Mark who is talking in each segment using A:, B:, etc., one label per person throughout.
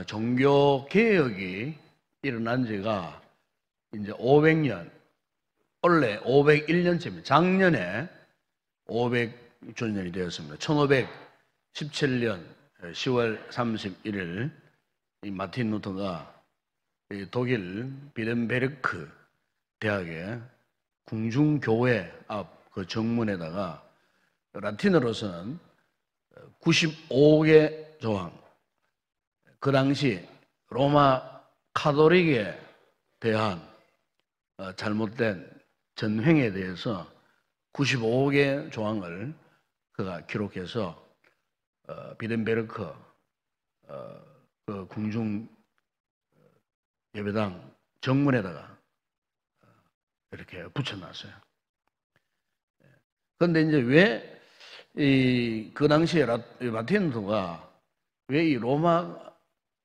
A: 종교 개혁이 일어난 지가 이제 500년, 원래 501년째입니다. 작년에 500주년이 되었습니다. 1517년 10월 31일 이 마틴 루터가 독일 비덴베르크 대학의 궁중교회 앞 그 정문에다가 라틴어로서는 95개 조항, 그 당시 로마 카톨릭에 대한 잘못된 전횡에 대해서 95개 조항을 그가 기록해서 비덴베르크 그 궁중 예배당 정문에다가 이렇게 붙여놨어요. 그런데 이제 왜 그 당시에 마틴 루터가 왜 이 로마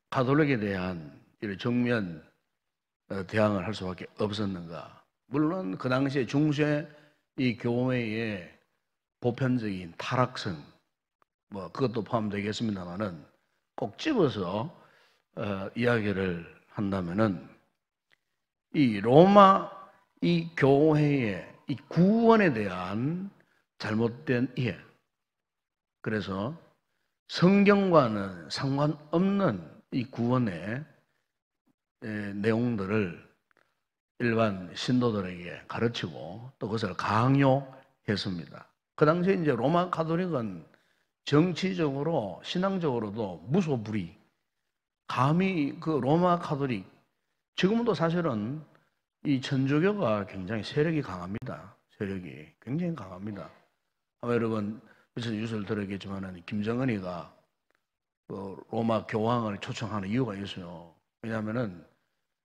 A: 가톨릭에 대한 이런 정면 대항을 할 수밖에 없었는가? 물론 그 당시에 중세 이 교회의 보편적인 타락성, 뭐 그것도 포함되겠습니다만은 꼭 집어서 이야기를 한다면은 이 로마 이 교회의 이 구원에 대한 잘못된 이해, 그래서 성경과는 상관없는 이 구원의 내용들을 일반 신도들에게 가르치고 또 그것을 강요했습니다. 그 당시에 이제 로마 가톨릭은 정치적으로 신앙적으로도 무소불위, 감히 그 로마 가톨릭, 지금도 사실은 이 천주교가 굉장히 세력이 강합니다. 세력이 굉장히 강합니다. 아마 여러분 며칠 뉴스를 들었겠지만 김정은이가 로마 교황을 초청하는 이유가 있어요. 왜냐하면은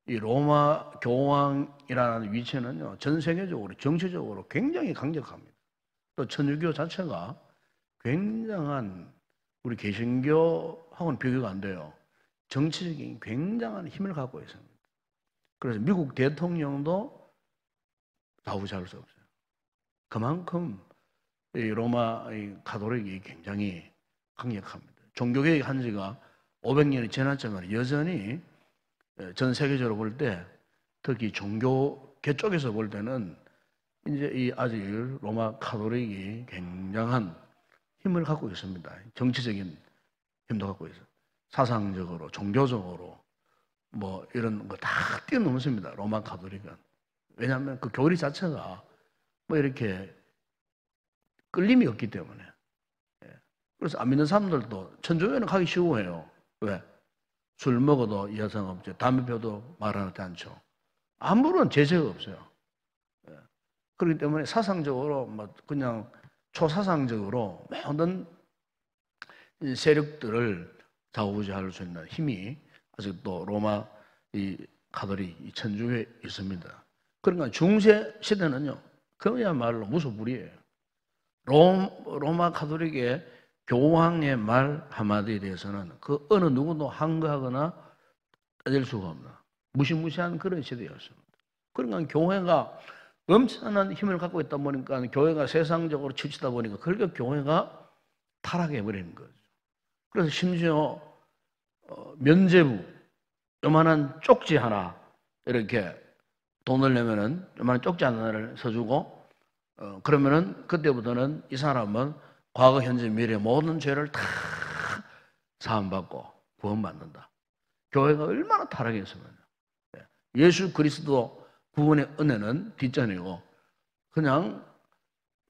A: 이 로마 교황이라는 위치는요, 전 세계적으로 정치적으로 굉장히 강력합니다. 또 천주교 자체가 굉장한, 우리 개신교하고는 비교가 안 돼요. 정치적인 굉장한 힘을 갖고 있습니다. 그래서 미국 대통령도 좌우지할 수 없어요. 그만큼 이 로마 가톨릭이 굉장히 강력합니다. 종교개혁 한 지가 500년이 지났지만 여전히 전 세계적으로 볼 때, 특히 종교계 쪽에서 볼 때는 이제 이 아직 로마 가톨릭이 굉장한 힘을 갖고 있습니다. 정치적인 힘도 갖고 있어요. 사상적으로, 종교적으로 뭐 이런 거 다 뛰어넘습니다. 로마 가톨릭은. 왜냐하면 그 교리 자체가 뭐 이렇게 끌림이 없기 때문에. 그래서 안 믿는 사람들도 천주교는 가기 쉬워해요. 왜? 술 먹어도 이하상 없죠. 담배 피워도 말하지 않죠. 아무런 제재가 없어요. 그렇기 때문에 사상적으로 뭐 그냥 초사상적으로 모든 세력들을 좌우지할 수 있는 힘이 아직도 로마 이 가톨릭 이 천주교에 있습니다. 그러니까 중세 시대는요, 그야말로 무소불위예요. 로마 가톨릭의 교황의 말 한마디에 대해서는 그 어느 누구도 항거하거나 따질 수가 없는 무시무시한 그런 시대였습니다. 그러니까 교회가 엄청난 힘을 갖고 있다 보니까 교회가 세상적으로 치우치다 보니까 그렇게 교회가 타락해버리는 거죠. 그래서 심지어 면죄부, 요만한 쪽지 하나 이렇게 돈을 내면은 요만한 쪽지 하나를 써주고 그러면은 그때부터는 이 사람은 과거, 현재, 미래 모든 죄를 다 사함받고 구원받는다. 교회가 얼마나 타락했으면 예수 그리스도 구원의 은혜는 뒷전이고 그냥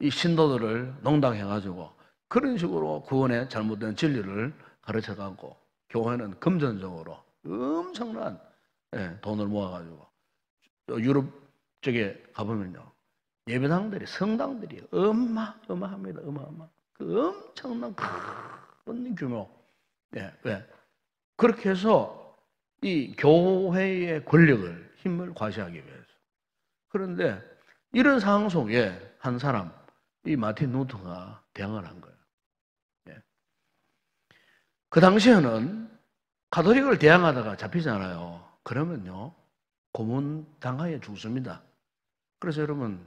A: 이 신도들을 농락해가지고 그런 식으로 구원의 잘못된 진리를 가르쳐가고 교회는 금전적으로 엄청난 돈을 모아가지고 유럽 쪽에 가보면요, 예배당들이, 성당들이 어마어마합니다. 어마어마. 그 엄청난 큰 규모. 왜? 그렇게 해서 이 교회의 권력을, 힘을 과시하기 위해서. 그런데 이런 상황 속에 한 사람, 이 마틴 루터가 대항을 한 거예요. 그 당시에는 가톨릭을 대항하다가 잡히잖아요. 그러면요, 고문당하여 죽습니다. 그래서 여러분,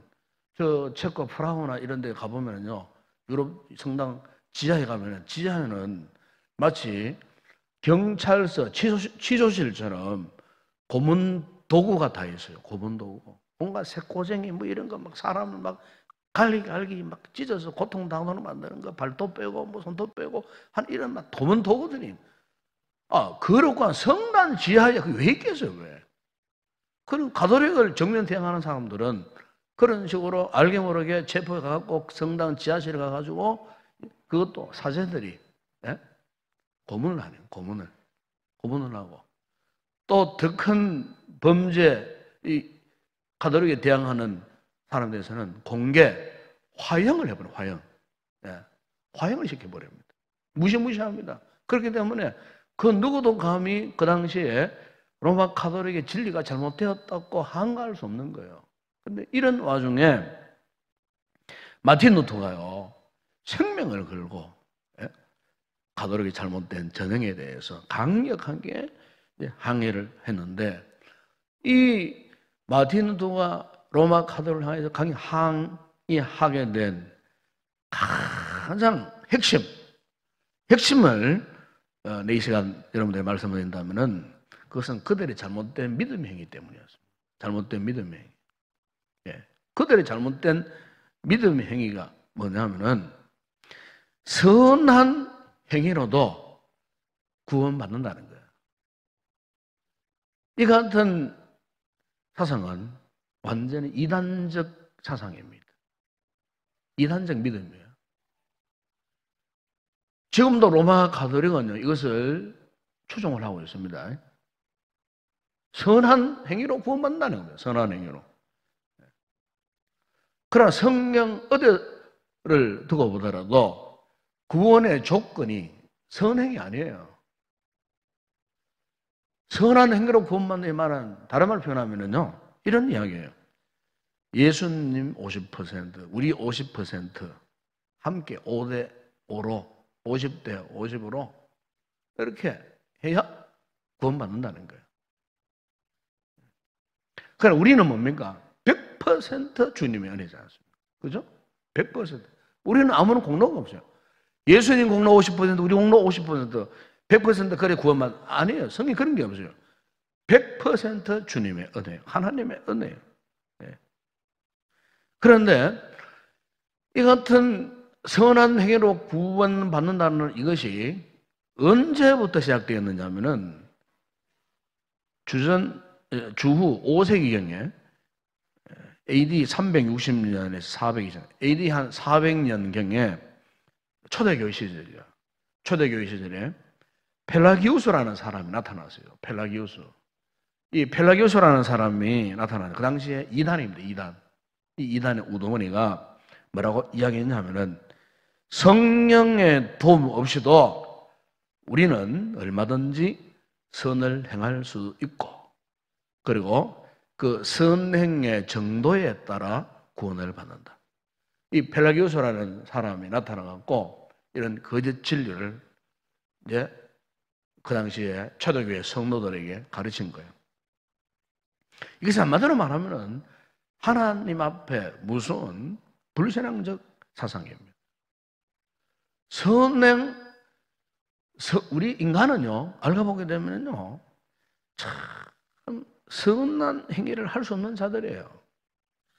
A: 저 체코 프라하나 이런 데 가보면요, 유럽 성당 지하에 가면은, 지하에는 마치 경찰서, 취조실처럼 고문 도구가 다 있어요. 고문 도구. 뭔가 새꼬쟁이 뭐 이런 거 막 사람을 막 갈기 막 찢어서 고통당하도록 만드는 거, 발도 빼고 뭐 손도 빼고 한 이런 막 고문 도구들이. 그렇고 성난 지하에 왜 있겠어요, 왜? 그런 가톨릭을 정면대항하는 사람들은 그런 식으로 알게 모르게 체포해 가고 성당 지하실에 가가지고 그것도 사제들이, 예? 고문을 하네요. 고문을 하고 또 더 큰 범죄, 이 가톨릭에 대항하는 사람들에서는 공개 화형을 해버려요. 화형. 예. 화형을 시켜버립니다. 무시무시합니다. 그렇기 때문에 그 누구도 감히 그 당시에 로마 가톨릭의 진리가 잘못되었다고 항거할 수 없는 거예요. 그런데 이런 와중에 마틴 루터가요, 생명을 걸고, 예? 가톨릭이 잘못된 전형에 대해서 강력하게 항의를 했는데, 이 마틴 루터가 로마 가톨릭을 향해서 항의하게 된 가장 핵심을 이 시간 여러분들이 말씀드린다면은 그것은 그들의 잘못된 믿음 행위 때문이었습니다. 잘못된 믿음 행위. 예. 그들의 잘못된 믿음 행위가 뭐냐면은 선한 행위로도 구원받는다는 거예요. 이 같은 사상은 완전히 이단적 사상입니다. 이단적 믿음이에요. 지금도 로마 가톨릭은요, 이것을 추종을 하고 있습니다. 선한 행위로 구원받는다는 거예요. 선한 행위로. 그러나 성령 어디를 두고 보더라도 구원의 조건이 선행이 아니에요. 선한 행위로 구원받는 말은 다른 말로 표현하면요, 이런 이야기예요. 예수님 50%, 우리 50% 함께 5대 5로 50대 50으로 이렇게 해야 구원받는다는 거예요. 그러나 우리는 뭡니까? 100% 주님의 은혜지 않습니까? 그죠? 100%. 우리는 아무런 공로가 없어요. 예수님 공로 50%, 우리 공로 50%, 100% 그래 구원만 아니에요. 성경에 그런 게 없어요. 100% 주님의 은혜예요. 하나님의 은혜예요. 네. 그런데 이 같은 선한 행위로 구원받는다는 이것이 언제부터 시작되었느냐 하면은 주후 5세기경에 AD 360년에서 400년, AD 한 400년경에 초대교회 시절이죠. 초대교회 시절에 펠라기우스라는 사람이 나타났어요. 펠라기우스. 이 펠라기우스라는 사람이 나타나는 그 당시에 이단입니다. 이단. 이 이단의 우두머니가 뭐라고 이야기했냐면은 성령의 도움 없이도 우리는 얼마든지 선을 행할 수 있고, 그리고 그 선행의 정도에 따라 구원을 받는다. 이 펠라기우스라는 사람이 나타나갖고 이런 거짓 진리를 이제 그 당시에 초대교회 성도들에게 가르친 거예요. 이것이 한마디로 말하면은 하나님 앞에 무서운 불신앙적 사상입니다. 우리 인간은요, 알고 보게 되면요, 참 선한 행위를 할 수 없는 자들이에요.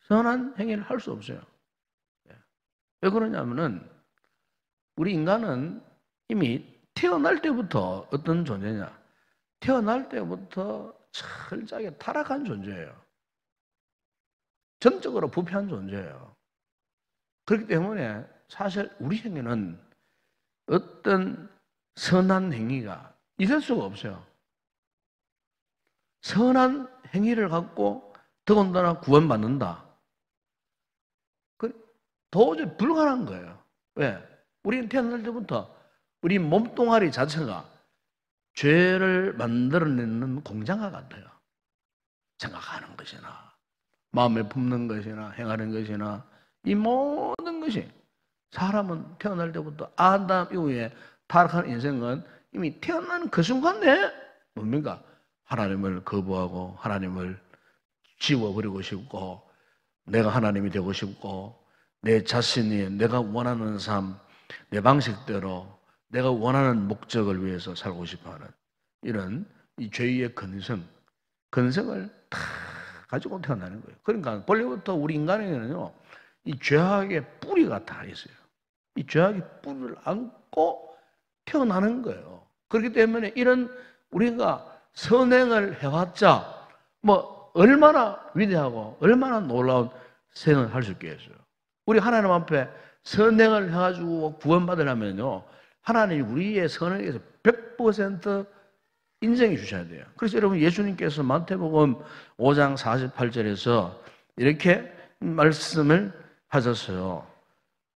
A: 선한 행위를 할 수 없어요. 왜 그러냐면은 우리 인간은 이미 태어날 때부터 어떤 존재냐? 태어날 때부터 철저하게 타락한 존재예요. 전적으로 부패한 존재예요. 그렇기 때문에 사실 우리 행위는 어떤 선한 행위가 있을 수가 없어요. 선한 행위를 갖고 더군다나 구원받는다. 도저히 불가능한 거예요. 왜? 우리는 태어날 때부터 우리 몸뚱아리 자체가 죄를 만들어내는 공장과 같아요. 생각하는 것이나 마음에 품는 것이나 행하는 것이나 이 모든 것이, 사람은 태어날 때부터 아담 이후에 타락한 인생은 이미 태어나는 그 순간에 뭡니까? 하나님을 거부하고 하나님을 지워버리고 싶고, 내가 하나님이 되고 싶고, 내 자신이 내가 원하는 삶, 내 방식대로, 내가 원하는 목적을 위해서 살고 싶어하는 이런 이 죄의 근성을 다 가지고 태어나는 거예요. 그러니까 본래부터 우리 인간에게는요, 이 죄악의 뿌리가 다 있어요. 이 죄악의 뿌리를 안고 태어나는 거예요. 그렇기 때문에 이런 우리가 선행을 해왔자 뭐 얼마나 위대하고 얼마나 놀라운 선행을 할 수 있겠어요. 우리 하나님 앞에 선행을 해가지고 구원받으려면요, 하나님이 우리의 선행에서 100% 인정해 주셔야 돼요. 그래서 여러분, 예수님께서 마태복음 5장 48절에서 이렇게 말씀을 하셨어요.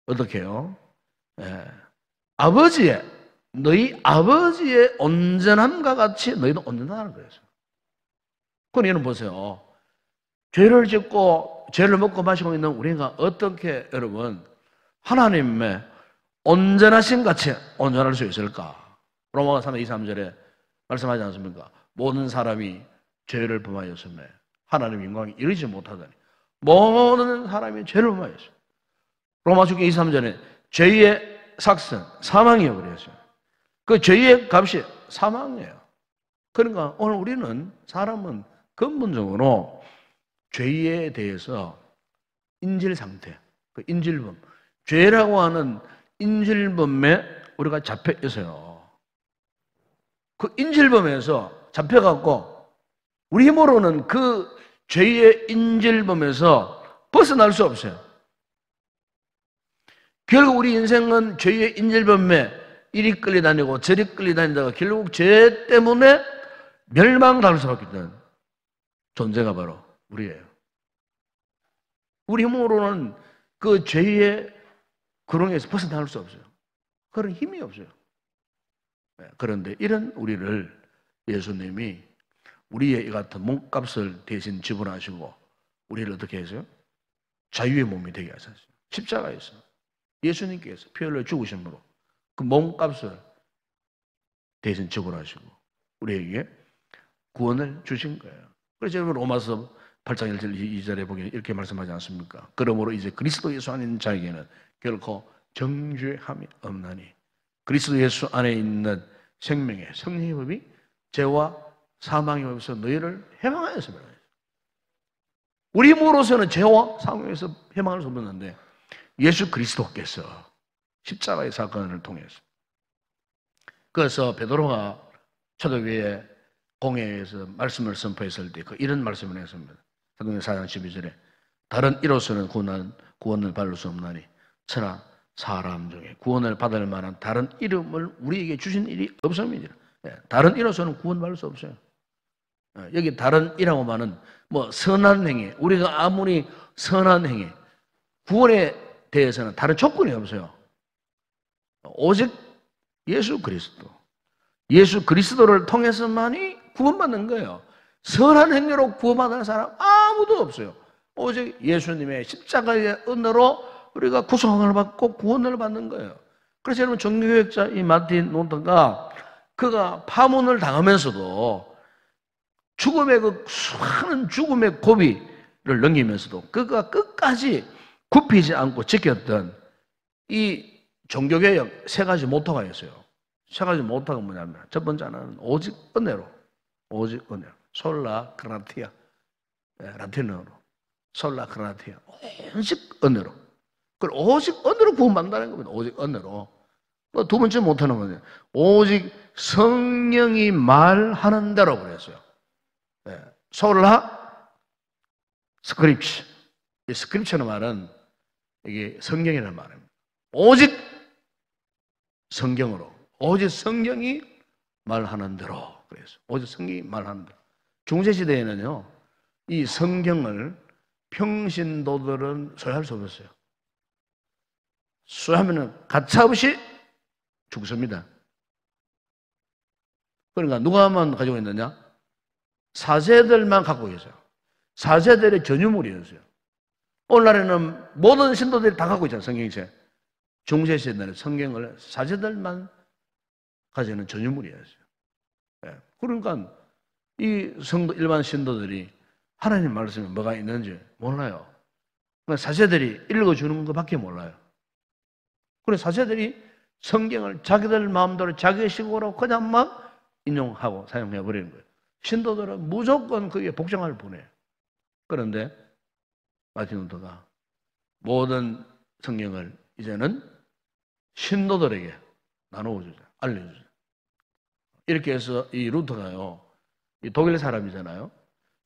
A: 어떻게 해요? 너희 아버지의 온전함과 같이 너희도 온전하다는 거예요. 그럼 여러분 보세요. 죄를 짓고 죄를 먹고 마시고 있는 우리가 어떻게 여러분 하나님의 온전하신 같이 온전할 수 있을까? 로마서 3장 2, 3절에 말씀하지 않습니까? 모든 사람이 죄를 범하였으며 하나님 영광에 이르지 못하다니. 모든 사람이 죄를 범하였어요. 로마서 2, 3절에 죄의 삭선, 사망이에요. 그랬어요. 그 죄의 값이 사망이에요. 그러니까 오늘 우리는 사람은 근본적으로 죄에 대해서 인질 상태, 그 인질범, 죄라고 하는 인질범에 우리가 잡혀 있어요. 그 인질범에서 잡혀갖고 우리 힘으로는 그 죄의 인질범에서 벗어날 수 없어요. 결국 우리 인생은 죄의 인질범에 이리 끌려다니고 저리 끌려다니다가 결국 죄 때문에 멸망당할 수밖에 없는 존재가 바로 우리예요. 우리 힘으로는 그 죄의 구렁에서 벗어날 수 없어요. 그런 힘이 없어요. 그런데 이런 우리를 예수님이 우리의 이 같은 몸값을 대신 지불하시고 우리를 어떻게 해서요? 자유의 몸이 되게 하셨어요. 십자가에서 예수님께서 피 흘려 죽으심으로 그 몸값을 대신 지불하시고 우리에게 구원을 주신 거예요. 그래서 여러분 로마서 8장 1절 2절에 보면 이렇게 말씀하지 않습니까? 그러므로 이제 그리스도 예수 안에 있는 자에게는 결코 정죄함이 없나니 그리스도 예수 안에 있는 생명의 성령의 법이 죄와 사망의 법에서 너희를 해방하였습니다. 우리 힘으로서는 죄와 사망에서 해방할 수 없는데 예수 그리스도께서 십자가의 사건을 통해서 그래서 베드로가 초대교회 공회에서 말씀을 선포했을 때 이런 말씀을 했습니다. 사도행전 4장 12절에 다른 이로서는 구원을 받을 수 없나니 천하 사람 중에 구원을 받을 만한 다른 이름을 우리에게 주신 일이 없습니다. 다른 이로서는 구원받을 수 없어요. 여기 다른 이라고 말은 뭐 선한 행위, 우리가 아무리 선한 행위, 구원에 대해서는 다른 조건이 없어요. 오직 예수 그리스도를 통해서만이 구원받는 거예요. 선한 행위로 구원받는 사람 아무도 없어요. 오직 예수님의 십자가의 은혜로 우리가 구속을 받고 구원을 받는 거예요. 그래서 여러분 종교개혁자 이 마틴 루터가 그가 파문을 당하면서도 죽음의 그 수많은 죽음의 고비를 넘기면서도 그가 끝까지 굽히지 않고 지켰던 이 종교개혁 세 가지 모토가 있어요. 세 가지 모토가 뭐냐면 첫 번째 하나는 오직 은혜로, 오직 은혜로, 솔라 그라티아, 라틴어로 솔라 그라티아, 오직 은혜로. 그리고 오직 은혜로 구원받는다는 겁니다. 오직 은혜로. 두 번째 모토는 뭐냐? 오직 성령이 말하는 대로 그랬어요. 솔라 스크립처. 이 스크립처는 말은 이게 성경이라는 말입니다. 오직 성경으로, 오직 성경이 말하는 대로 그래서 오직 성경이 말하는 대로. 중세 시대에는요, 이 성경을 평신도들은 소유할 수 없었어요. 소유하면은 가차없이 죽습니다. 그러니까 누가만 가지고 있느냐? 사제들만 갖고 계세요. 사제들의 전유물이었어요. 오늘날에는 모든 신도들이 다 갖고 있잖아요. 성경책. 중세 시대는 성경을 사제들만 가지는 전유물이었어요. 그러니까 이 성도 일반 신도들이 하나님 말씀에 뭐가 있는지 몰라요. 그러니까 사제들이 읽어주는 것밖에 몰라요. 그래서 사제들이 성경을 자기들 마음대로 자기의 식으로 그냥 막 인용하고 사용해 버리는 거예요. 신도들은 무조건 거기에 복종을 보내요. 그런데 마틴 루터가 모든 성경을 이제는 신도들에게 나누어주자, 알려주자. 이렇게 해서 이 루터가요, 이 독일 사람이잖아요.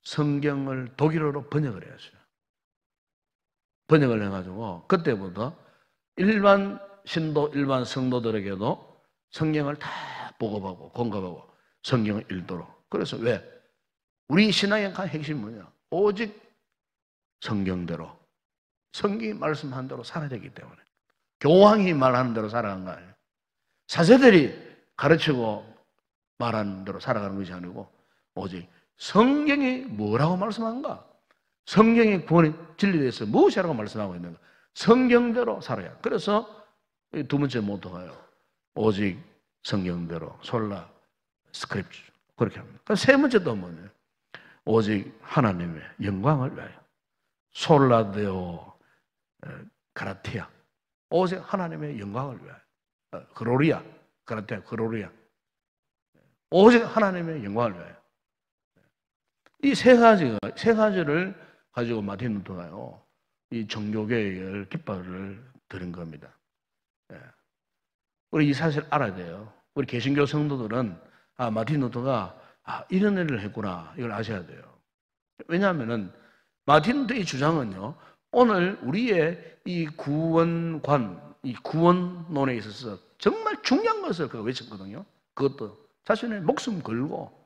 A: 성경을 독일어로 번역을 했어요. 번역을 해가지고 그때부터 일반 신도, 일반 성도들에게도 성경을 다 보고하고 공급하고 성경을 읽도록. 그래서 왜? 우리 신앙의 핵심이 뭐냐? 오직 성경대로, 성경이 말씀한 대로 살아야 되기 때문에. 교황이 말하는 대로 살아가는 거 아니에요. 사제들이 가르치고 말하는 대로 살아가는 것이 아니고 오직 성경이 뭐라고 말씀하는가? 성경의 구원의 진리에 대해서 무엇이라고 말씀하고 있는가? 성경대로 살아야. 그래서 두 번째 모토가요. 오직 성경대로 솔라 스크립처. 그렇게 합니다. 세 번째 또 뭐냐? 오직 하나님의 영광을 위하여. 솔라 데오 가라티아. 오직 하나님의 영광을 위하여. 그로리아. 가라티아 그로리아. 오직 하나님의 영광을 위하여. 이 세 가지를 가지고 마틴 루터가요, 이 종교개혁의 깃발을 들은 겁니다. 우리 이 사실 알아야 돼요. 우리 개신교 성도들은 마틴 루터가 이런 일을 했구나, 이걸 아셔야 돼요. 왜냐하면은 마틴 루터의 주장은요, 오늘 우리의 이 구원관, 이 구원론에 있어서 정말 중요한 것을 그가 외쳤거든요. 그것도 자신의 목숨 걸고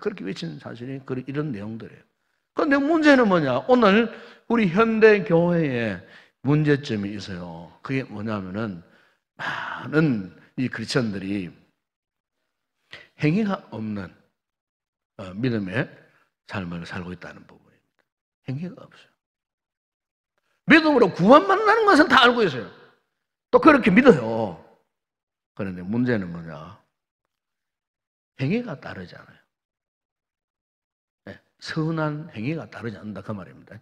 A: 그렇게 외친 사실이 이런 내용들이에요. 그런데 문제는 뭐냐? 오늘 우리 현대 교회에 문제점이 있어요. 그게 뭐냐면은 많은 이 크리스천들이 행위가 없는 믿음의 삶을 살고 있다는 부분입니다. 행위가 없어요. 믿음으로 구원받는다는 것은 다 알고 있어요. 또 그렇게 믿어요. 그런데 문제는 뭐냐? 행위가 따르잖아요. 선한 행위가 따르지 않는다 그 말입니다.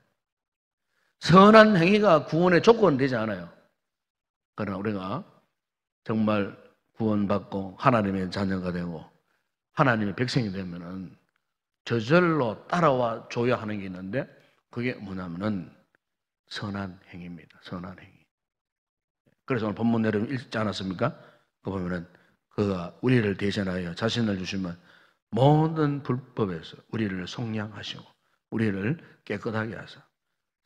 A: 선한 행위가 구원의 조건은 되지 않아요. 그러나 우리가 정말 구원받고 하나님의 자녀가 되고 하나님의 백성이 되면은 저절로 따라와 줘야 하는 게 있는데 그게 뭐냐면은 선한 행위입니다. 선한 행위. 그래서 오늘 본문 여러분 읽지 않았습니까? 그 보면은 그가 우리를 대신하여 자신을 주시면 모든 불법에서 우리를 속량하시고 우리를 깨끗하게 하사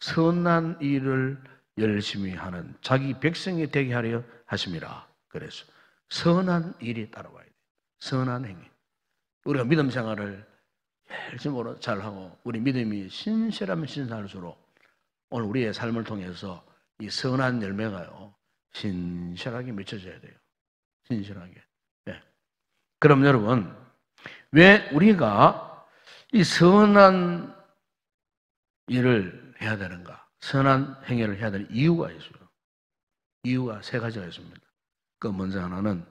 A: 선한 일을 열심히 하는 자기 백성이 되게 하려 하심이라. 그래서 선한 일이 따라와야 돼요. 선한 행위. 우리가 믿음 생활을 열심으로 잘하고 우리 믿음이 신실하면 신실할수록 오늘 우리의 삶을 통해서 이 선한 열매가요 신실하게 맺혀져야 돼요. 신실하게. 네. 그럼 여러분, 왜 우리가 이 선한 일을 해야 되는가? 선한 행위를 해야 되는 이유가 있어요. 이유가 세 가지가 있습니다. 그 먼저 하나는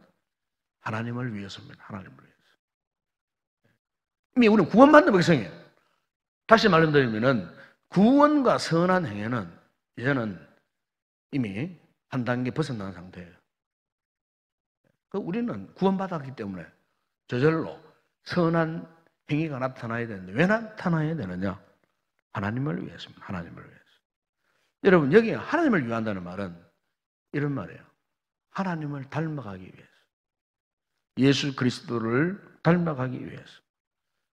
A: 하나님을 위해서입니다. 하나님을 위해서. 이미 우리는 구원받는 백성이에요. 다시 말씀드리면은 구원과 선한 행위는 이제는 이미 한 단계 벗어난 상태예요. 우리는 구원받았기 때문에 저절로 선한 행위가 나타나야 되는데 왜 나타나야 되느냐? 하나님을 위해서입니다. 하나님을 위해서. 여러분 여기 하나님을 위한다는 말은 이런 말이에요. 하나님을 닮아가기 위해서. 예수 그리스도를 닮아가기 위해서.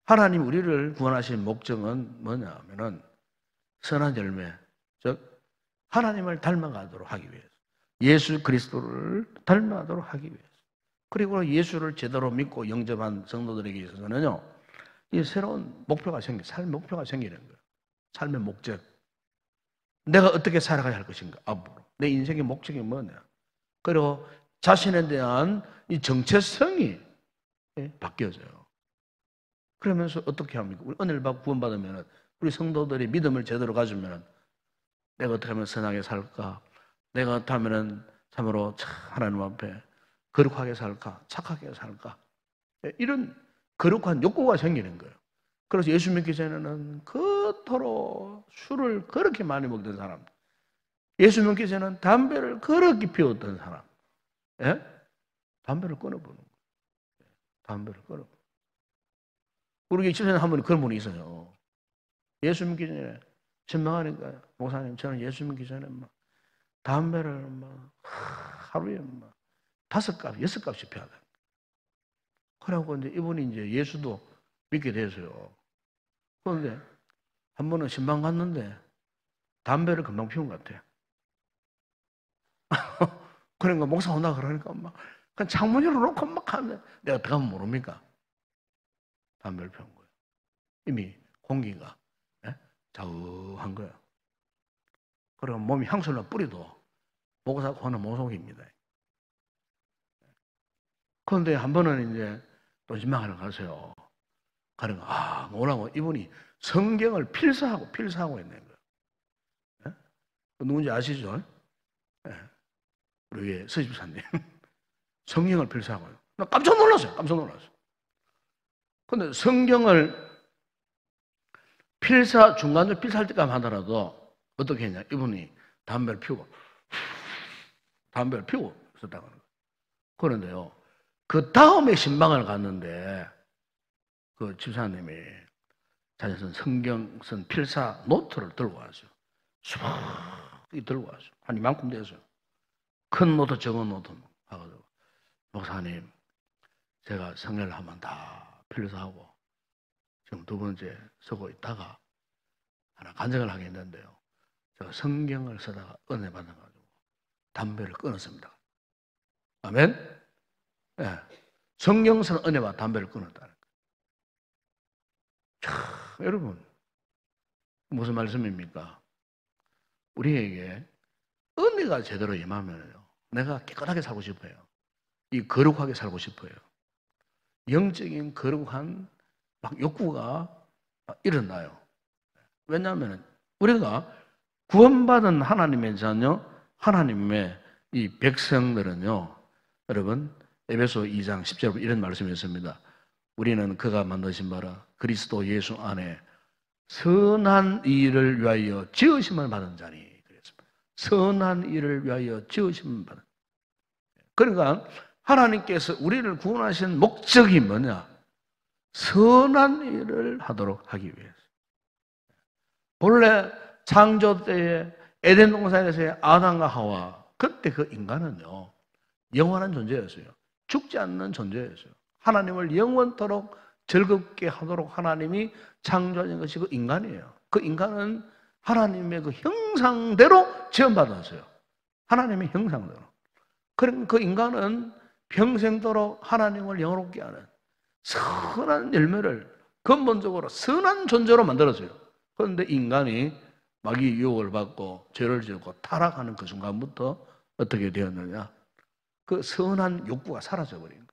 A: 하나님 우리를 구원하신 목적은 뭐냐 하면은 선한 열매, 즉 하나님을 닮아가도록 하기 위해서. 예수 그리스도를 닮아가도록 하기 위해서. 그리고 예수를 제대로 믿고 영접한 성도들에게 있어서는요, 이 새로운 목표가 삶의 목표가 생기는 거예요. 삶의 목적. 내가 어떻게 살아가야 할 것인가, 앞으로. 내 인생의 목적이 뭐냐. 그리고 자신에 대한 이 정체성이 바뀌어져요. 그러면서 어떻게 합니까? 우리 은혜를 받고 구원받으면, 우리 성도들이 믿음을 제대로 가지면, 내가 어떻게 하면 선하게 살까? 내가 어떻게 하면 참으로 하나님 앞에 거룩하게 살까? 착하게 살까? 이런 거룩한 욕구가 생기는 거예요. 그래서 예수 믿기 전에는 그토록 술을 그렇게 많이 먹던 사람, 예수 믿기 전에는 담배를 그렇게 피웠던 사람, 예? 담배를 끊어보는 거예요. 담배를 끊어보는 거예요. 우리 집사님 한 분이 그런 분이 있어요. 예수 믿기 전에 신방하니까 목사님 저는 예수 믿기 전에 막 담배를 막 하루에 막 5갑, 6갑씩 피하다. 그러고 이제 이분이 이제 예수도 믿게 됐어요. 그런데 한 번은 신방 갔는데 담배를 금방 피운 것 같아요. 그러니까 목사 온다 그러니까 막 그냥 창문 열어놓고 막 하는데 내가 들어가면 모릅니까? 담배를 피운 거예요. 이미 공기가 자우한 거예요. 그리고 몸이 향수나 뿌리도 목사 코는 모속입니다. 그런데 한 번은 이제 또 신방하러 가세요. 가니까 뭐라고 이분이 성경을 필사하고 있는 거예요. 예? 누군지 아시죠? 예. 우리 위에 서집사님 성경을 필사하고요. 나 깜짝 놀랐어요. 깜짝 놀랐어요. 근데 성경을 중간에 필사할 때까지 하더라도 어떻게 했냐? 이분이 담배를 피우고 있었다고 하는 거예요. 그런데요, 그 다음에 신방을 갔는데 그 집사님이 자기는 성경선 필사 노트를 들고 왔어요. 수박이 들고 왔어요. 한 이만큼 됐어요. 큰 노트, 적은 노트 하가지고 목사님, 제가 성경을 한번 다 필사하고 지금 2번째 쓰고 있다가 하나 간증을 하겠는데요. 제가 성경을 쓰다가 은혜 받아가지고 담배를 끊었습니다. 아멘? 네. 성경서는 은혜와 담배를 끊었다는 거예요. 여러분, 무슨 말씀입니까? 우리에게 은혜가 제대로 임하면요, 내가 깨끗하게 살고 싶어요. 이 거룩하게 살고 싶어요. 영적인 거룩한 막 욕구가 막 일어나요. 왜냐하면 우리가 구원받은 하나님의 자녀, 하나님의 이 백성들은요, 여러분 에베소 2장 10절 이런 말씀이 있습니다. 우리는 그가 만드신 바라 그리스도 예수 안에 선한 일을 위하여 지으심을 받은 자니. 그랬습니다. 선한 일을 위하여 지으심을 받은. 그러니까 하나님께서 우리를 구원하신 목적이 뭐냐? 선한 일을 하도록 하기 위해서. 본래 창조 때에 에덴 동산에서의 아담과 하와, 그때 그 인간은요, 영원한 존재였어요. 죽지 않는 존재였어요. 하나님을 영원토록 즐겁게 하도록 하나님이 창조하신 것이 그 인간이에요. 그 인간은 하나님의 그 형상대로 지음받았어요. 하나님의 형상대로. 그러니까 그 인간은 평생도록 하나님을 영원롭게 하는 선한 열매를 근본적으로 선한 존재로 만들었어요. 그런데 인간이 마귀의 유혹을 받고 죄를 짓고 타락하는 그 순간부터 어떻게 되었느냐? 그 선한 욕구가 사라져버린 거예요.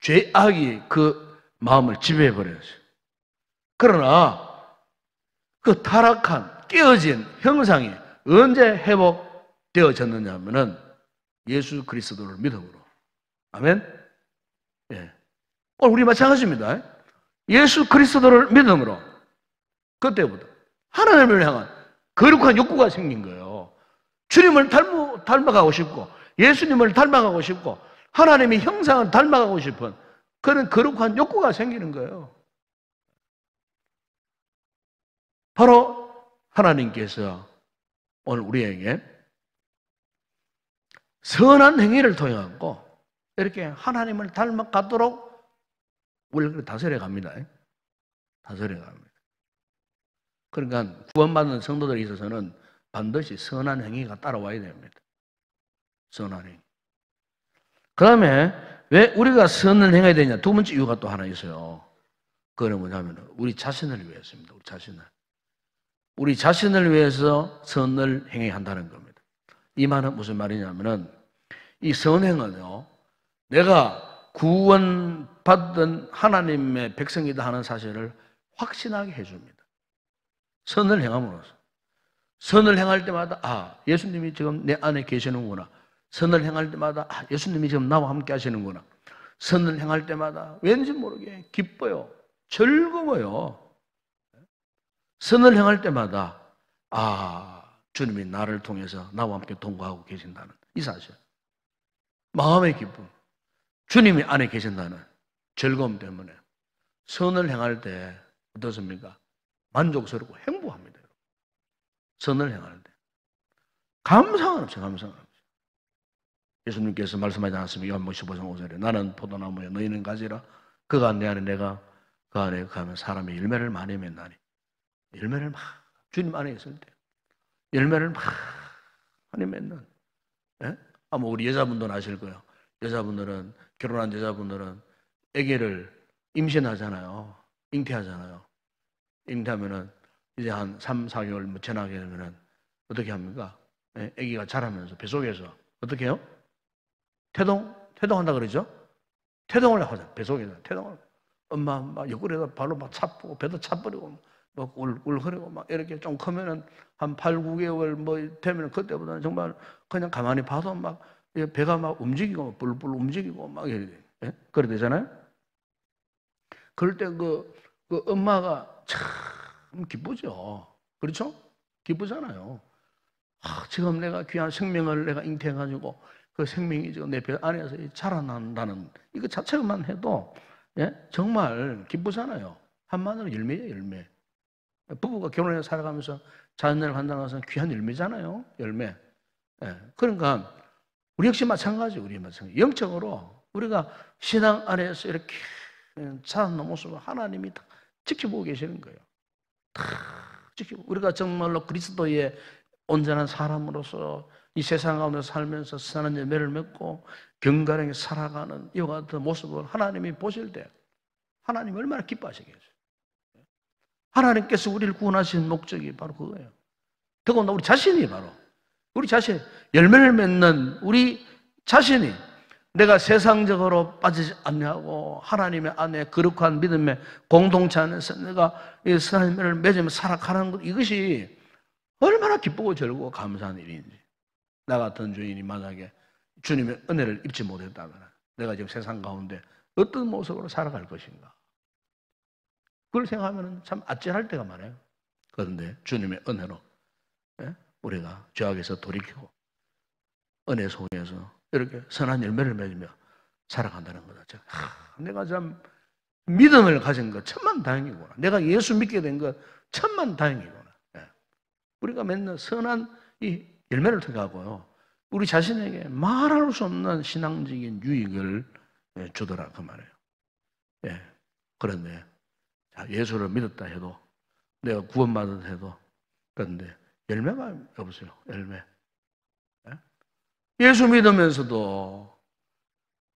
A: 죄악이 그 마음을 지배해버렸어요. 그러나 그 타락한 깨어진 형상이 언제 회복되어졌느냐 하면은 예수 그리스도를 믿음으로. 아멘? 예. 우리 마찬가지입니다. 예수 그리스도를 믿음으로. 그때부터 하나님을 향한 거룩한 욕구가 생긴 거예요. 주님을 닮아가고 싶고 예수님을 닮아가고 싶고 하나님의 형상을 닮아가고 싶은 그런 거룩한 욕구가 생기는 거예요. 바로 하나님께서 오늘 우리에게 선한 행위를 통해 갖고 이렇게 하나님을 닮아가도록 우리를 다스려 갑니다. 다스려 갑니다. 그러니까 구원받는 성도들에 있어서는 반드시 선한 행위가 따라와야 됩니다. 선한 행위. 그 다음에 왜 우리가 선을 행해야 되냐? 2번째 이유가 또 하나 있어요. 그건 뭐냐면 우리 자신을 위해서입니다. 우리 자신을 위해서 선을 행해야 한다는 겁니다. 이 말은 무슨 말이냐면은 이 선행은요, 내가 구원받은 하나님의 백성이다 하는 사실을 확신하게 해줍니다. 선을 행함으로써. 선을 행할 때마다 예수님이 지금 내 안에 계시는구나. 선을 행할 때마다 예수님이 지금 나와 함께 하시는구나. 선을 행할 때마다 왠지 모르게 기뻐요. 즐거워요. 선을 행할 때마다 주님이 나를 통해서 나와 함께 동거하고 계신다는 이 사실. 마음의 기쁨. 주님이 안에 계신다는 즐거움 때문에 선을 행할 때 어떻습니까? 만족스럽고 행복합니다. 선을 행할 때. 감상은 없어요. 감상은 없어요. 예수님께서 말씀하지 않았습니까? 요한복음 15장 5절에 나는 포도나무에 너희는 가지라 그가 내 안에 내가 그 안에 가면 사람이 열매를 많이 맺나니 열매를 막 주님 안에 있을 때 열매를 막 많이 맺는 예? 아마 우리 여자분들은 아실 거예요. 여자분들은 결혼한 여자분들은 아기를 임신하잖아요. 잉태하잖아요. 잉태하면은 이제 한 3, 4개월 뭐 지나게 되면은 어떻게 합니까? 예? 아기가 자라면서 뱃속에서 어떻게 해요? 태동한다 그러죠? 태동을 하죠. 뱃속에서 태동을. 엄마 막 옆구리에다 발로 막 차고 배도 차버리고 막 울거리고 막 이렇게 좀 크면은 한 8, 9개월 뭐 되면 그때보다는 정말 그냥 가만히 봐도 막 배가 막 움직이고 뿔뿔 움직이고 막 이래. 예? 그래 되잖아요. 그럴 때 그 엄마가 참 기쁘죠. 그렇죠? 기쁘잖아요. 아, 지금 내가 귀한 생명을 내가 잉태해가지고 그 생명이 지금 내 배 안에서 자라난다는 이거 자체만 해도 예? 정말 기쁘잖아요. 한마디로 열매예요, 열매. 부부가 결혼해서 살아가면서 자녀를 한다는 것은 귀한 열매잖아요, 열매. 예. 그러니까 우리 역시 마찬가지, 우리 마찬가지. 영적으로 우리가 신앙 안에서 이렇게 자라는 모습을 하나님이 다 지켜보고 계시는 거예요. 다 지켜보고. 우리가 정말로 그리스도의 온전한 사람으로서 이 세상 가운데 살면서 선한 열매를 맺고 경건하게 살아가는 이와 같은 모습을 하나님이 보실 때 하나님이 얼마나 기뻐하시겠어요. 하나님께서 우리를 구원하신 목적이 바로 그거예요. 더군다나 우리 자신이 바로 우리 자신 열매를 맺는 우리 자신이 내가 세상적으로 빠지지 않냐고 하나님의 안에 거룩한 믿음의 공동체 안에서 내가 이 선한 열매를 맺으며 살아가는 것 이것이 얼마나 기쁘고 즐거워 감사한 일인지. 나 같은 주인이 만약에 주님의 은혜를 입지 못했다면 내가 지금 세상 가운데 어떤 모습으로 살아갈 것인가. 그걸 생각하면 참 아찔할 때가 많아요. 그런데 주님의 은혜로 예? 우리가 죄악에서 돌이키고 은혜 속에서 이렇게 선한 열매를 맺으며 살아간다는 거죠. 내가 참 믿음을 가진 것 천만다행이구나. 내가 예수 믿게 된 것 천만다행이구나. 예. 우리가 맺는 선한 이 열매를 통해 하고요. 우리 자신에게 말할 수 없는 신앙적인 유익을 주더라 그 말이에요. 예. 그런데 예수를 믿었다 해도 내가 구원받았다 해도 그런데 열매가 없어요. 열매. 예? 예수 믿으면서도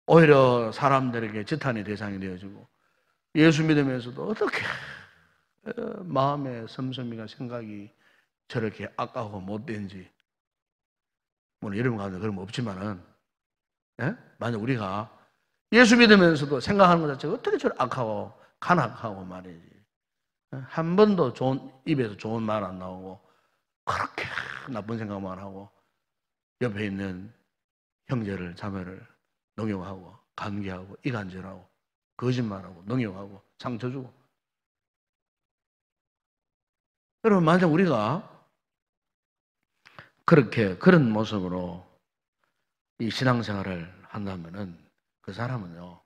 A: 오히려 사람들에게 지탄의 대상이 되어지고 예수 믿으면서도 어떻게 마음의 섬섬이가 생각이 저렇게 악하고 못된지 물론 여러분 가운데 그런 거 없지만은 예? 만약 우리가 예수 믿으면서도 생각하는 것 자체가 어떻게 저렇게 악하고 간악하고 말이지 한 번도 입에서 좋은 말 안 나오고 그렇게 나쁜 생각만 하고 옆에 있는 형제를 자매를 농용하고 관계하고 이간질하고 거짓말하고 농용하고 상처 주고 여러분 만약 우리가 그렇게 그런 모습으로 이 신앙생활을 한다면은 그 사람은요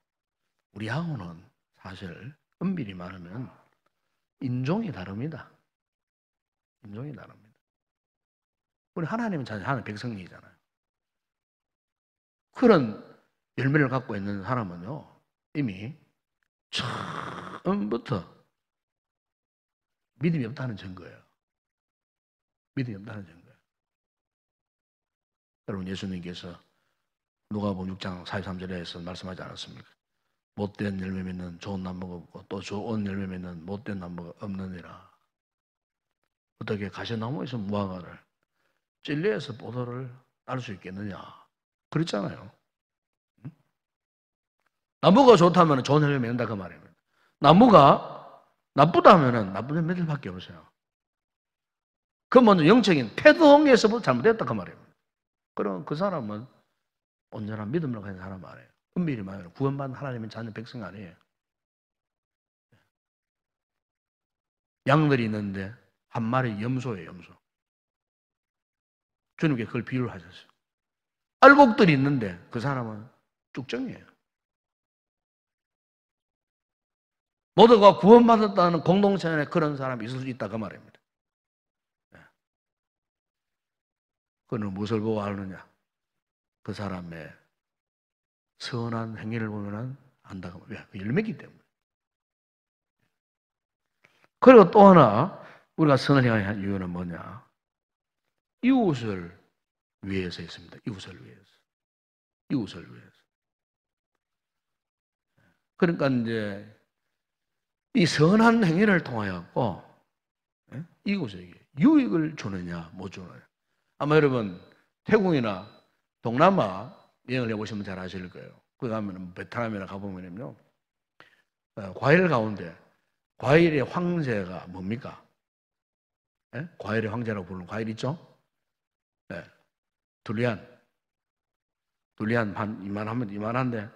A: 우리하고는 사실 은밀히 말하면 인종이 다릅니다. 인종이 다릅니다. 우리 하나님은 자신 하나님 백성이잖아요. 그런 열매를 갖고 있는 사람은요 이미 처음부터 믿음이 없다는 증거예요. 믿음이 없다는 증거예요. 여러분 예수님께서 누가복음 6장 43절에서 말씀하지 않았습니까? 못된 열매 맺는 좋은 나무가 없고 또 좋은 열매 맺는 못된 나무가 없느니라. 어떻게 가시나무에서 무화과를 찔레에서 포도를 딸 수 있겠느냐? 그랬잖아요. 나무가 좋다면 좋은 열매 맺는다 그 말입니다. 나무가 나쁘다면 나쁜 열매들밖에 없어요. 그 먼저 영적인 태동에서부터 잘못됐다 그 말입니다. 그럼 그 사람은 온전한 믿음을 가진 사람 아니에요. 은밀히 말하면 구원받은 하나님의 자녀 백성 아니에요. 양들이 있는데 한 마리 염소예요, 염소. 주님께 그걸 비유를 하셨어요. 알곡들이 있는데 그 사람은 쭉정이에요. 모두가 구원받았다는 공동체 안에 그런 사람이 있을 수 있다 그 말입니다. 그는 무엇을 보고 아느냐? 그 사람의 선한 행위를 보면 안다고. 왜? 열매기 때문에. 그리고 또 하나 우리가 선을 향해야 할 이유는 뭐냐? 이웃을 위해서 있습니다. 이웃을 위해서. 이웃을 위해서. 그러니까 이제 이 선한 행위를 통하여 이웃에게 유익을 주느냐 못 주느냐. 아마 여러분 태국이나 동남아 여행을 해보시면 잘 아실 거예요. 거기 가면 베트남이나 가보면요, 과일 가운데 과일의 황제가 뭡니까? 과일의 황제라고 부르는 과일 있죠? 네. 두리안 한 이만한데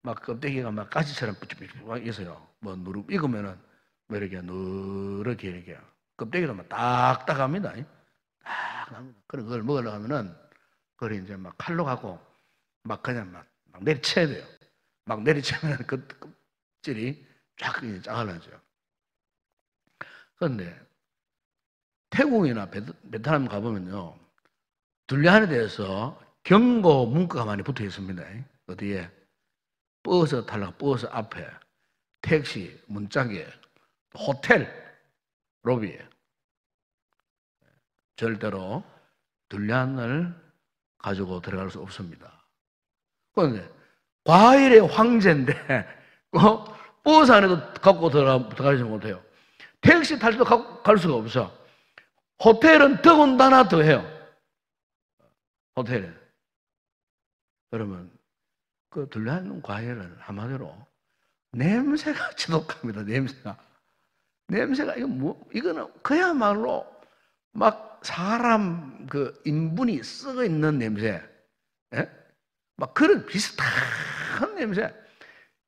A: 막 껍데기가 막 가지처럼 삐죽삐죽 있어요. 뭐 누르 익으면은 뭐 이렇게 누렇게 이렇게 껍데기도 막 딱딱합니다. 딱합니다. 그럼 그걸 먹으려고 하면은 그걸 이제 막 칼로 가고 막 그냥 막 내리쳐야 돼요. 막 내리치면 그 껍질이 쫙 짜갈라져요. 그런데 태국이나 베트남 가보면요, 둘리안에 대해서 경고 문구가 많이 붙어 있습니다. 어디에? 버스 타려고 버스 앞에, 택시 문짝에, 호텔 로비에 절대로 둘리안을 가지고 들어갈 수 없습니다. 그런데 과일의 황제인데 버스 안에도 갖고 들어가지 못해요. 택시 탈 때도 갖고 갈 수가 없어. 호텔은 더군다나 더해요. 호텔에. 그러면 그 둘러있는 과일은 한마디로 냄새가 지독합니다. 냄새가 이거는 그야말로 막 사람 그 인분이 썩어 있는 냄새, 막 그런 비슷한 냄새.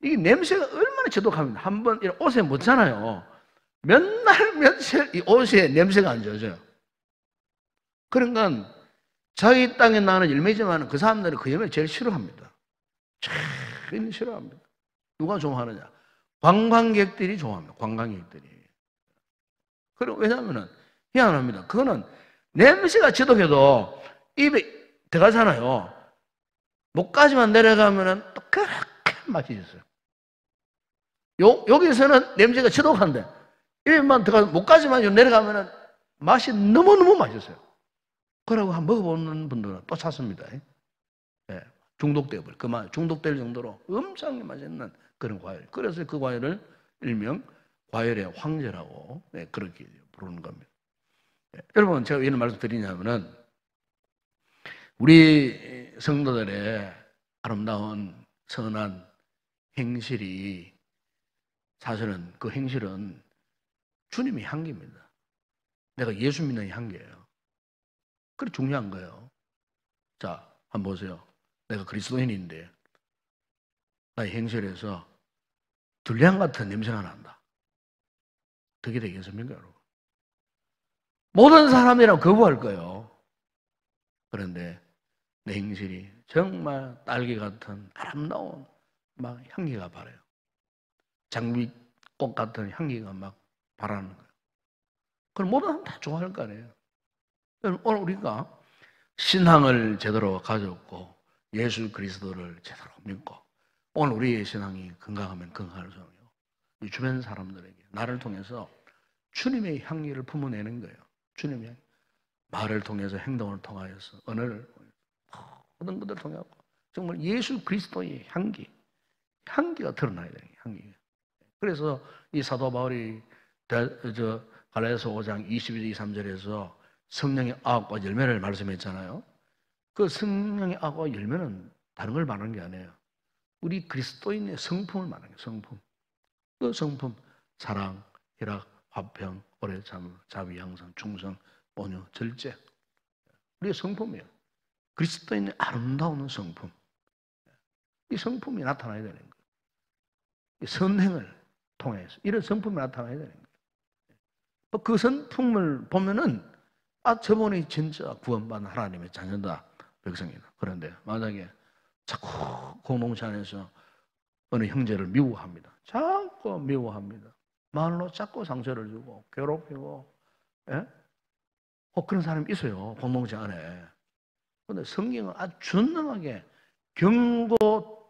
A: 이게 냄새가 얼마나 지독합니다. 한번 옷에 묻잖아요. 몇 날 며칠 이 옷에 냄새가 안 져져요. 그러니까 자기 땅에 나는 열매지만 그 사람들은 그 열매를 제일 싫어합니다. 제일 싫어합니다. 누가 좋아하느냐? 관광객들이 좋아합니다. 관광객들이. 그리고 왜냐하면 희한합니다. 그거는 냄새가 지독해도 입에 들어가잖아요. 목까지만 내려가면 또 그렇게 맛이 있어요. 여기서는 냄새가 지독한데 입에만 들어가서 목까지만 내려가면 맛이 너무너무 맛있어요. 그러고 한번 먹어보는 분들은 또 찾습니다. 중독될 정도로 엄청나게 맛있는 그런 과일. 그래서 그 과일을 일명 과일의 황제라고 그렇게 부르는 겁니다. 여러분, 제가 왜 이런 말씀 드리냐면은 우리 성도들의 아름다운 선한 행실이 사실은 그 행실은 주님의 향기입니다. 내가 예수 믿는 향기예요. 그게 중요한 거예요. 자, 한번 보세요. 내가 그리스도인인데 나의 행실에서 들량 같은 냄새가 난다. 어떻게 되겠습니까, 여러분? 모든 사람이랑 거부할 거예요. 그런데 내 행실이 정말 딸기 같은 아름다운 막 향기가 발해요. 장미꽃 같은 향기가 막 발하는 거예요. 그럼 모든 사람 다 좋아할 거 아니에요. 오늘 우리가 신앙을 제대로 가졌고 예수 그리스도를 제대로 믿고 오늘 우리의 신앙이 건강하면 건강할수록요, 이 주변 사람들에게 나를 통해서 주님의 향기를 품어내는 거예요. 주님의 향기. 말을 통해서 행동을 통하여서 언어를 모든 것들을 통해 정말 예수 그리스도의 향기가 드러나야 돼요. 향기. 그래서 이 사도 바울이 갈라디아서 5장 22절 23절에서 성령의 악과 열매를 말씀했잖아요. 그 성령의 악과 열매는 다른 걸 말하는 게 아니에요. 우리 그리스도인의 성품을 말하는 거예요. 성품. 그 성품, 사랑, 희락, 화평, 오래 참, 자비, 양선, 충성, 온유, 절제. 우리의 성품이에요. 그리스도인의 아름다운 성품. 이 성품이 나타나야 되는 거예요. 이 선행을 통해서 이런 성품이 나타나야 되는 거예요. 그 성품을 보면은 저분이 진짜 구원받은 하나님의 자녀다. 백성이다. 그런데 만약에 자꾸 공동체 안에서 어느 형제를 미워합니다. 자꾸 미워합니다. 말로 자꾸 상처를 주고 괴롭히고, 예? 그런 사람이 있어요. 공동체 안에. 그런데 성경은 아주 준엄하게 경고조로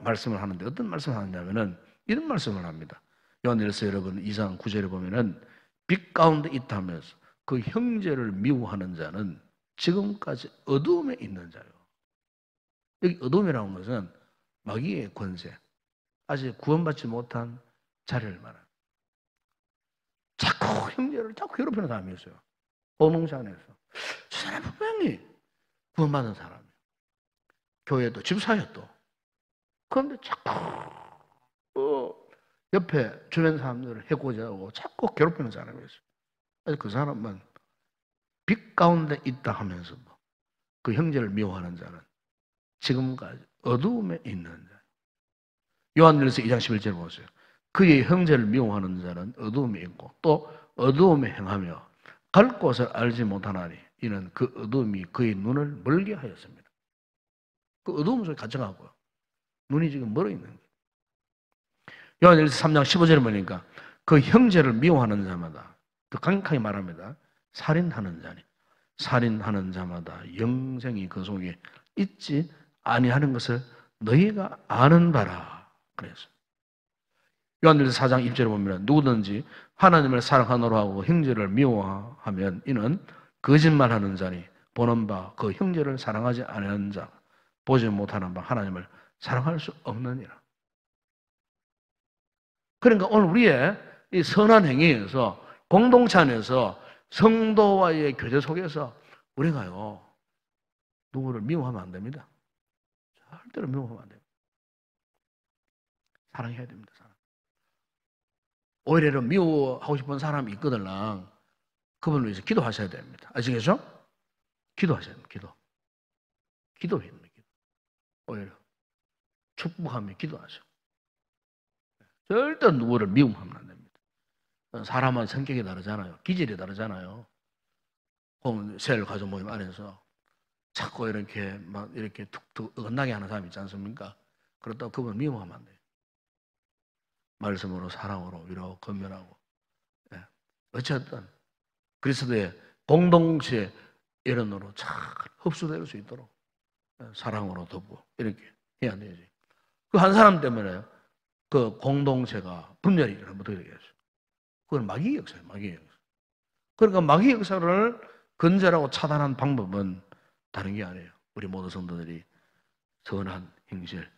A: 말씀을 하는데 어떤 말씀을 하느냐면은 이런 말씀을 합니다. 요한일서 여러분 2장 9절에 보면은 빛 가운데 있다 하면서 그 형제를 미워하는 자는 지금까지 어두움에 있는 자요. 여기 어두움이라는 것은 마귀의 권세, 아직 구원받지 못한 자를 말합니다. 자꾸 형제를 자꾸 괴롭히는 사람이 있어요. 공동체 안에서. 저 사람 분명히 구원받은 사람이에요. 교회도 집사였도. 그런데 자꾸 옆에 주변 사람들을 해코지 하고 자꾸 괴롭히는 사람이 있어요. 그래서 그 사람은 빛 가운데 있다 하면서 그 형제를 미워하는 자는 지금까지 어두움에 있는 자. 요한일서 2장 11절 보세요. 그의 형제를 미워하는 자는 어두움에 있고 또 어두움에 행하며 갈 곳을 알지 못하나니 이는 그 어두움이 그의 눈을 멀게 하였습니다. 그 어두움 속에 갇혀가고요. 눈이 지금 멀어 있는 거예요. 요한일서 3장 15절에 보니까 그 형제를 미워하는 자마다 또 강력하게 말합니다. 살인하는 자니 살인하는 자마다 영생이 그 속에 있지 아니하는 것을 너희가 아는 바라. 그래서 요한일서 4장 1절에 보면 누구든지 하나님을 사랑하노라 하고 형제를 미워하면 이는 거짓말하는 자니 보는 바 그 형제를 사랑하지 않는 자 보지 못하는 바 하나님을 사랑할 수 없느니라. 그러니까 오늘 우리의 이 선한 행위에서 공동체 안에서 성도와의 교제 속에서 우리가요 누구를 미워하면 안 됩니다. 절대로 미워하면 안 됩니다. 사랑해야 됩니다. 사랑. 오히려 미워하고 싶은 사람이 있거든요. 그분을 위해서 기도하셔야 됩니다. 아시겠죠? 기도하셔야 됩니다. 기도해야 됩니다. 오히려 축복하며 기도하셔. 절대 누구를 미움하면 안 됩니다. 사람은 성격이 다르잖아요. 기질이 다르잖아요. 셀 가족 모임 안에서 자꾸 이렇게 막 이렇게 툭툭 어긋나게 하는 사람 있지 않습니까? 그렇다고 그분 미움하면 안 돼요. 말씀으로 사랑으로 위로하고 건면하고. 예. 어쨌든 그리스도의 공동체 일원으로 잘 흡수될 수 있도록 사랑으로 돕고 이렇게 해야 되지. 그 한 사람 때문에 그 공동체가 분열이 일어나면 어떻게 되겠어요? 그건 마귀의 역사예요. 마귀의 역사. 그러니까 마귀의 역사를 근절하고 차단한 방법은 다른 게 아니에요. 우리 모든 성도들이 선한 행실,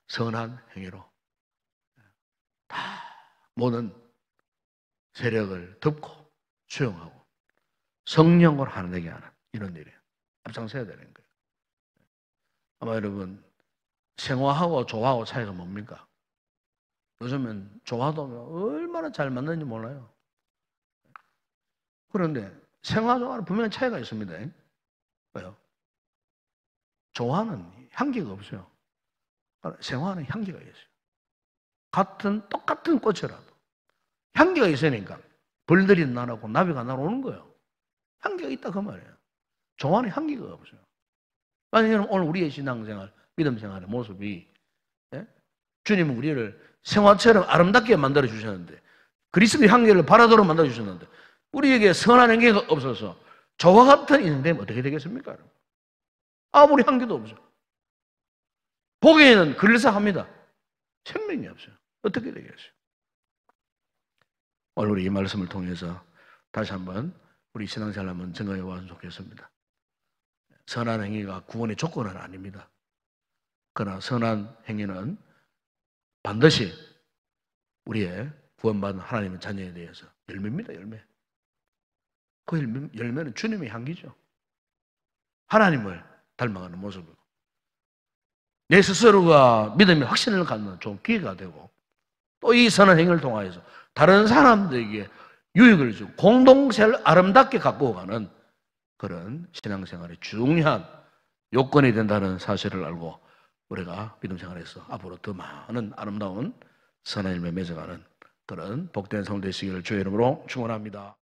A: 선한 행위로 다 모든 세력을 덮고 수용하고 성령을 하나되게 하는 이런 일이에요. 앞장서야 되는 거예요. 아마 여러분 생화하고 조화하고 차이가 뭡니까? 요즘엔 조화도 얼마나 잘 맞는지 몰라요. 그런데 생화 조화는 분명히 차이가 있습니다. 왜요? 조화는 향기가 없어요. 생화는 향기가 있어요. 똑같은 꽃이라도 향기가 있으니까 벌들이 날아오고 나비가 날아오는 거예요. 향기가 있다 그 말이에요. 조화는 향기가 없어요. 만약에 오늘 우리의 신앙생활, 믿음생활의 모습이 주님은 우리를 생화처럼 아름답게 만들어 주셨는데 그리스도의 향기를 바라도록 만들어 주셨는데 우리에게 선한 행위가 없어서 저와 같은 인생 되면 어떻게 되겠습니까? 아무리 향기도 없어요. 보기에는 그럴싸합니다. 생명이 없어요. 어떻게 되겠어요? 오늘 우리 이 말씀을 통해서 다시 한번 우리 신앙생활 한번 증거해 보았으면 좋겠습니다. 선한 행위가 구원의 조건은 아닙니다. 그러나 선한 행위는 반드시 우리의 구원받은 하나님의 자녀에 대해서 열매입니다. 열매. 그 열매는 주님의 향기죠. 하나님을 닮아가는 모습이고 내 스스로가 믿음의 확신을 갖는 좋은 기회가 되고 또 이 선한 행위를 통하여서 다른 사람들에게 유익을 주고 공동체를 아름답게 갖고 가는 그런 신앙생활의 중요한 요건이 된다는 사실을 알고 우리가 믿음생활에서 앞으로 더 많은 아름다운 선한 열매 맺어가는 그런 복된 성도 되시기를 주의 이름으로 축원합니다.